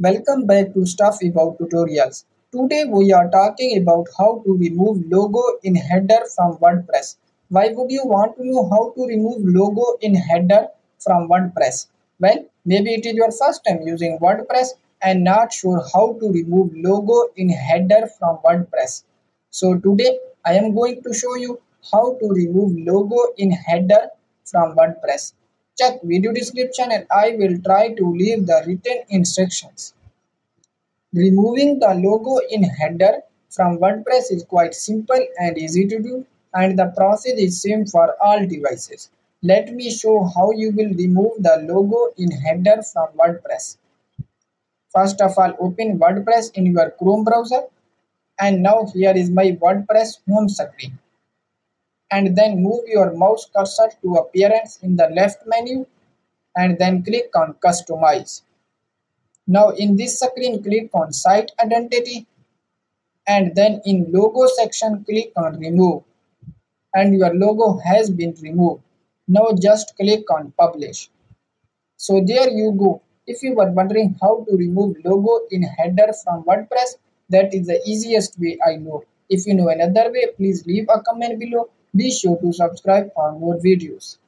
Welcome back to Stuff About Tutorials. Today we are talking about how to remove logo in header from WordPress. Why would you want to know how to remove logo in header from WordPress? Well, maybe it is your first time using WordPress and not sure how to remove logo in header from WordPress. So today I am going to show you how to remove logo in header from WordPress. Check video description and I will try to leave the written instructions. Removing the logo in header from WordPress is quite simple and easy to do, and the process is same for all devices. Let me show how you will remove the logo in header from WordPress. First of all, open WordPress in your Chrome browser, and now here is my WordPress home screen. And then move your mouse cursor to appearance in the left menu and then click on customize. Now in this screen click on site identity and then in logo section click on remove and your logo has been removed. Now just click on publish. So there you go. If you were wondering how to remove logo in header from WordPress, that is the easiest way I know. If you know another way, please leave a comment below. Be sure to subscribe for more videos.